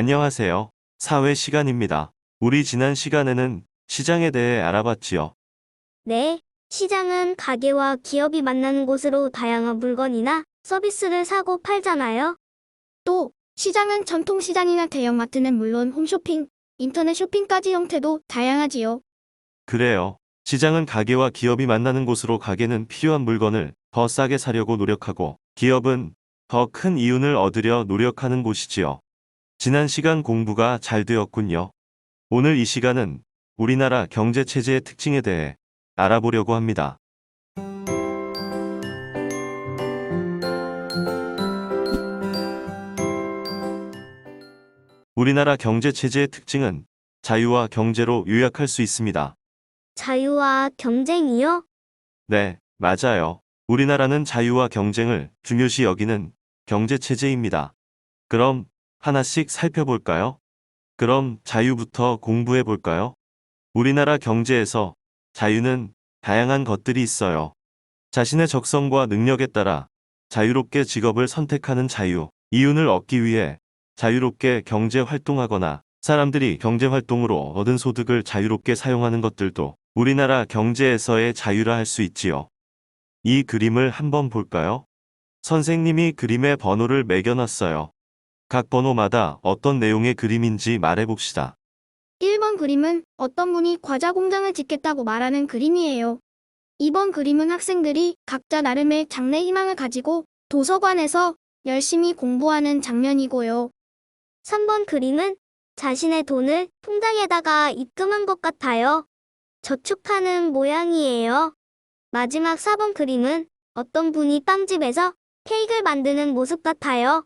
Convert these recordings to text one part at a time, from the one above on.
안녕하세요. 사회 시간입니다. 우리 지난 시간에는 시장에 대해 알아봤지요. 네, 시장은 가게와 기업이 만나는 곳으로 다양한 물건이나 서비스를 사고 팔잖아요. 또 시장은 전통시장이나 대형마트는 물론 홈쇼핑, 인터넷 쇼핑까지 형태도 다양하지요. 그래요. 시장은 가게와 기업이 만나는 곳으로 가게는 필요한 물건을 더 싸게 사려고 노력하고 기업은 더 큰 이윤을 얻으려 노력하는 곳이지요. 지난 시간 공부가 잘 되었군요. 오늘 이 시간은 우리나라 경제 체제의 특징에 대해 알아보려고 합니다. 우리나라 경제 체제의 특징은 자유와 경제로 요약할 수 있습니다. 자유와 경쟁이요? 네, 맞아요. 우리나라는 자유와 경쟁을 중요시 여기는 경제 체제입니다. 그럼 하나씩 살펴볼까요? 그럼 자유부터 공부해 볼까요? 우리나라 경제에서 자유는 다양한 것들이 있어요. 자신의 적성과 능력에 따라 자유롭게 직업을 선택하는 자유, 이윤을 얻기 위해 자유롭게 경제 활동하거나 사람들이 경제 활동으로 얻은 소득을 자유롭게 사용하는 것들도 우리나라 경제에서의 자유라 할 수 있지요. 이 그림을 한번 볼까요? 선생님이 그림의 번호를 매겨놨어요. 각 번호마다 어떤 내용의 그림인지 말해봅시다. 1번 그림은 어떤 분이 과자 공장을 짓겠다고 말하는 그림이에요. 2번 그림은 학생들이 각자 나름의 장래 희망을 가지고 도서관에서 열심히 공부하는 장면이고요. 3번 그림은 자신의 돈을 통장에다가 입금한 것 같아요. 저축하는 모양이에요. 마지막 4번 그림은 어떤 분이 빵집에서 케이크를 만드는 모습 같아요.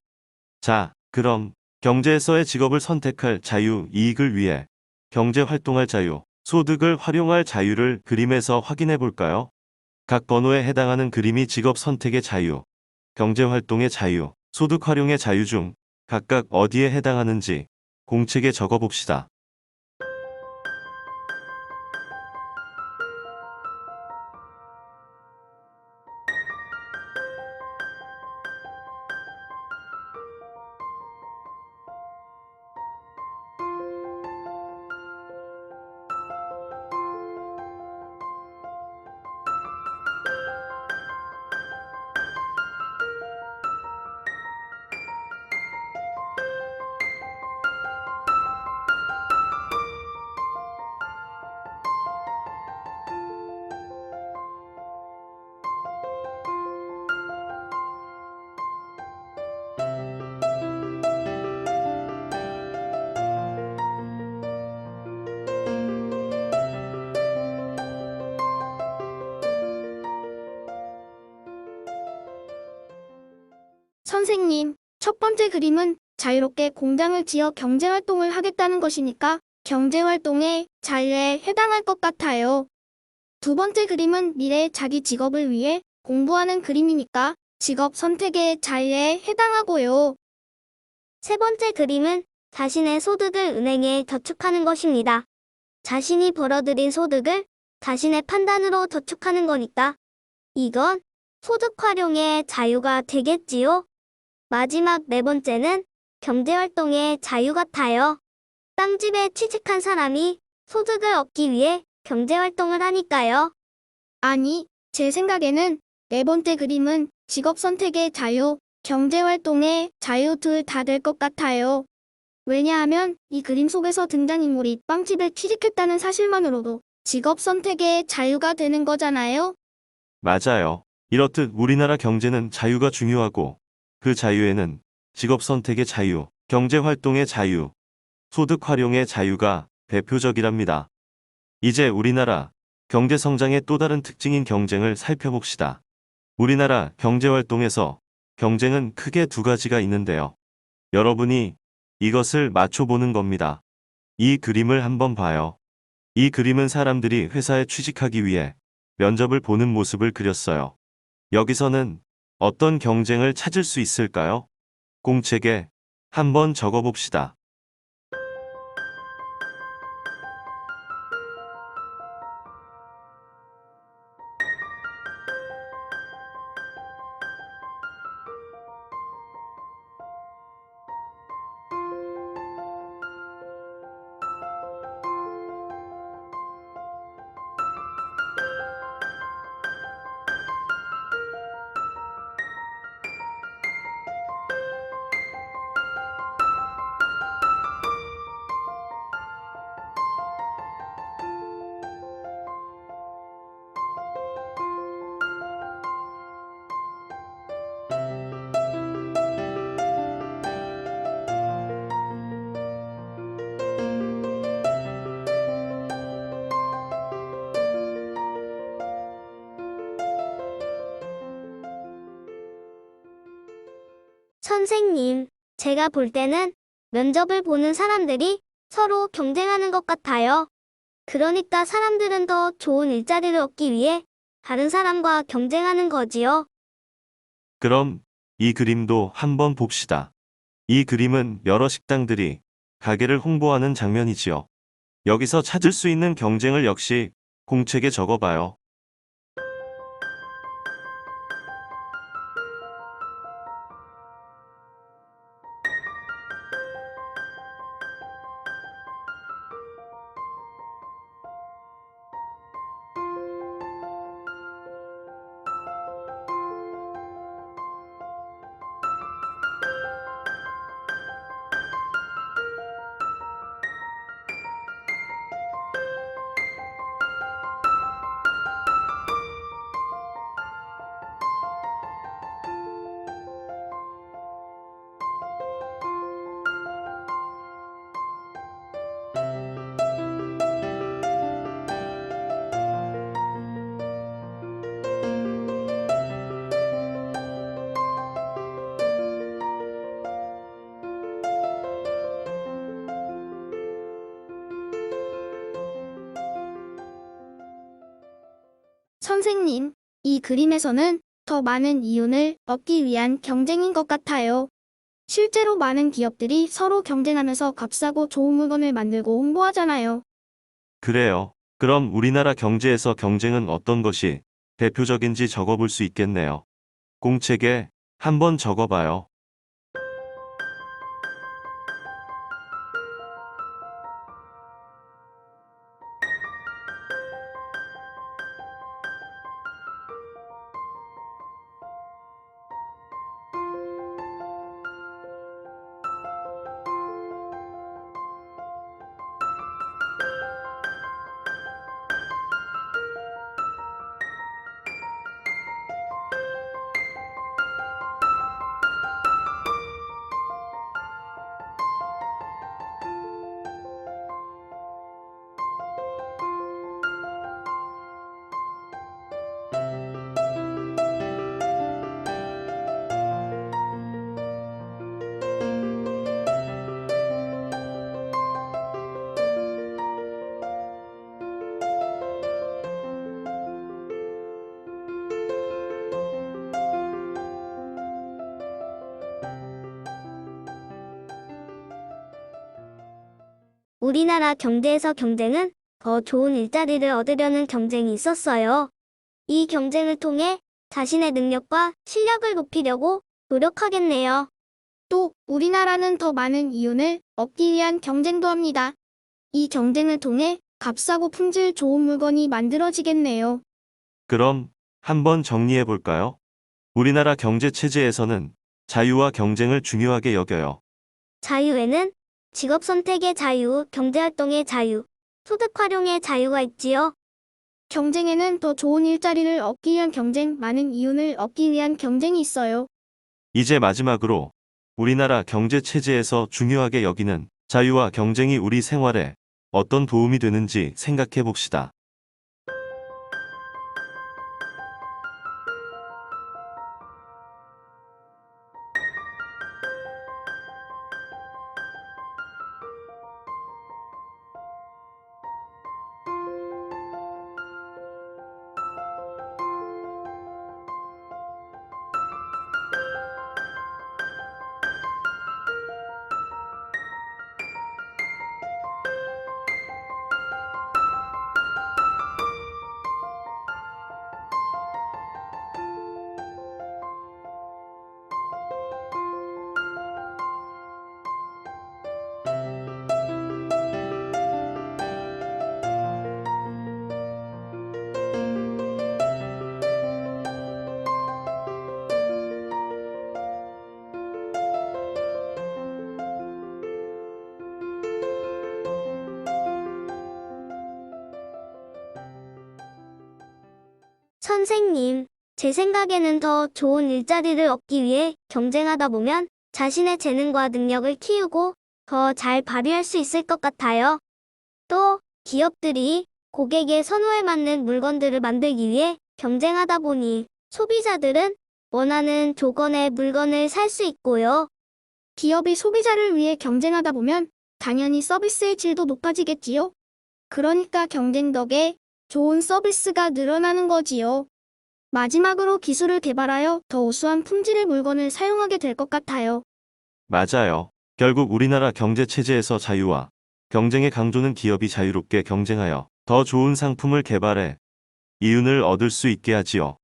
자, 그럼 경제에서의 직업을 선택할 자유, 이익을 위해 경제 활동할 자유, 소득을 활용할 자유를 그림에서 확인해 볼까요? 각 번호에 해당하는 그림이 직업 선택의 자유, 경제 활동의 자유, 소득 활용의 자유 중 각각 어디에 해당하는지 공책에 적어 봅시다. 선생님, 첫 번째 그림은 자유롭게 공장을 지어 경제활동을 하겠다는 것이니까 경제활동의 자유에 해당할 것 같아요. 두 번째 그림은 미래의 자기 직업을 위해 공부하는 그림이니까 직업 선택의 자유에 해당하고요. 세 번째 그림은 자신의 소득을 은행에 저축하는 것입니다. 자신이 벌어들인 소득을 자신의 판단으로 저축하는 거니까 이건 소득 활용의 자유가 되겠지요. 마지막 네 번째는 경제활동의 자유 같아요. 빵집에 취직한 사람이 소득을 얻기 위해 경제활동을 하니까요. 아니, 제 생각에는 네 번째 그림은 직업 선택의 자유, 경제활동의 자유 둘 다 될 것 같아요. 왜냐하면 이 그림 속에서 등장인물이 빵집에 취직했다는 사실만으로도 직업 선택의 자유가 되는 거잖아요. 맞아요. 이렇듯 우리나라 경제는 자유가 중요하고 그 자유에는 직업 선택의 자유, 경제 활동의 자유, 소득 활용의 자유가 대표적이랍니다. 이제 우리나라 경제 성장의 또 다른 특징인 경쟁을 살펴봅시다. 우리나라 경제 활동에서 경쟁은 크게 두 가지가 있는데요. 여러분이 이것을 맞춰보는 겁니다. 이 그림을 한번 봐요. 이 그림은 사람들이 회사에 취직하기 위해 면접을 보는 모습을 그렸어요. 여기서는 어떤 경쟁을 찾을 수 있을까요? 공책에 한번 적어봅시다. 선생님, 제가 볼 때는 면접을 보는 사람들이 서로 경쟁하는 것 같아요. 그러니까 사람들은 더 좋은 일자리를 얻기 위해 다른 사람과 경쟁하는 거지요. 그럼 이 그림도 한번 봅시다. 이 그림은 여러 식당들이 가게를 홍보하는 장면이지요. 여기서 찾을 수 있는 경쟁을 역시 공책에 적어봐요. 선생님, 이 그림에서는 더 많은 이윤을 얻기 위한 경쟁인 것 같아요. 실제로 많은 기업들이 서로 경쟁하면서 값싸고 좋은 물건을 만들고 홍보하잖아요. 그래요. 그럼 우리나라 경제에서 경쟁은 어떤 것이 대표적인지 적어볼 수 있겠네요. 공책에 한번 적어봐요. 우리나라 경제에서 경쟁은 더 좋은 일자리를 얻으려는 경쟁이 있었어요. 이 경쟁을 통해 자신의 능력과 실력을 높이려고 노력하겠네요. 또 우리나라는 더 많은 이윤을 얻기 위한 경쟁도 합니다. 이 경쟁을 통해 값싸고 품질 좋은 물건이 만들어지겠네요. 그럼 한번 정리해 볼까요? 우리나라 경제 체제에서는 자유와 경쟁을 중요하게 여겨요. 자유에는 직업 선택의 자유, 경제활동의 자유, 소득 활용의 자유가 있지요. 경쟁에는 더 좋은 일자리를 얻기 위한 경쟁, 많은 이윤을 얻기 위한 경쟁이 있어요. 이제 마지막으로 우리나라 경제 체제에서 중요하게 여기는 자유와 경쟁이 우리 생활에 어떤 도움이 되는지 생각해 봅시다. 선생님, 제 생각에는 더 좋은 일자리를 얻기 위해 경쟁하다 보면 자신의 재능과 능력을 키우고 더 잘 발휘할 수 있을 것 같아요. 또 기업들이 고객의 선호에 맞는 물건들을 만들기 위해 경쟁하다 보니 소비자들은 원하는 조건의 물건을 살 수 있고요. 기업이 소비자를 위해 경쟁하다 보면 당연히 서비스의 질도 높아지겠지요. 그러니까 경쟁 덕에 좋은 서비스가 늘어나는 거지요. 마지막으로 기술을 개발하여 더 우수한 품질의 물건을 사용하게 될 것 같아요. 맞아요. 결국 우리나라 경제 체제에서 자유와 경쟁의 강조는 기업이 자유롭게 경쟁하여 더 좋은 상품을 개발해 이윤을 얻을 수 있게 하지요.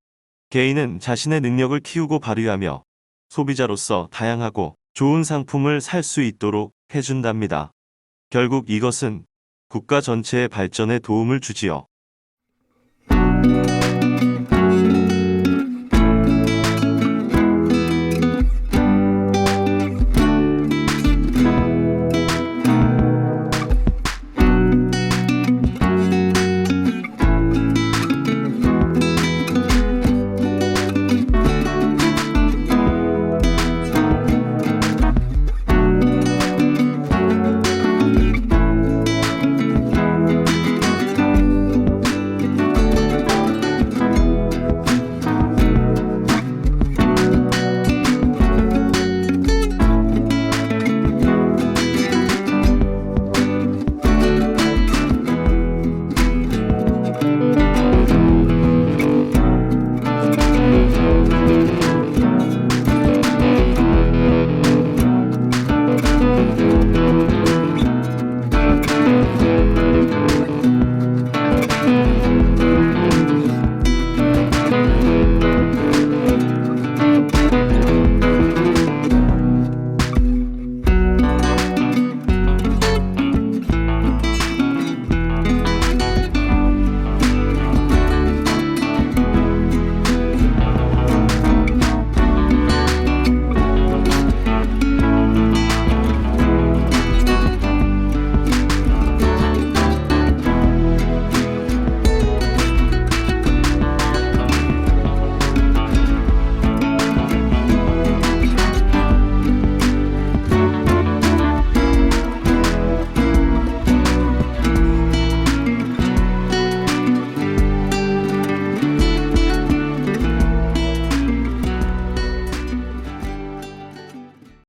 개인은 자신의 능력을 키우고 발휘하며 소비자로서 다양하고 좋은 상품을 살 수 있도록 해준답니다. 결국 이것은 국가 전체의 발전에 도움을 주지요.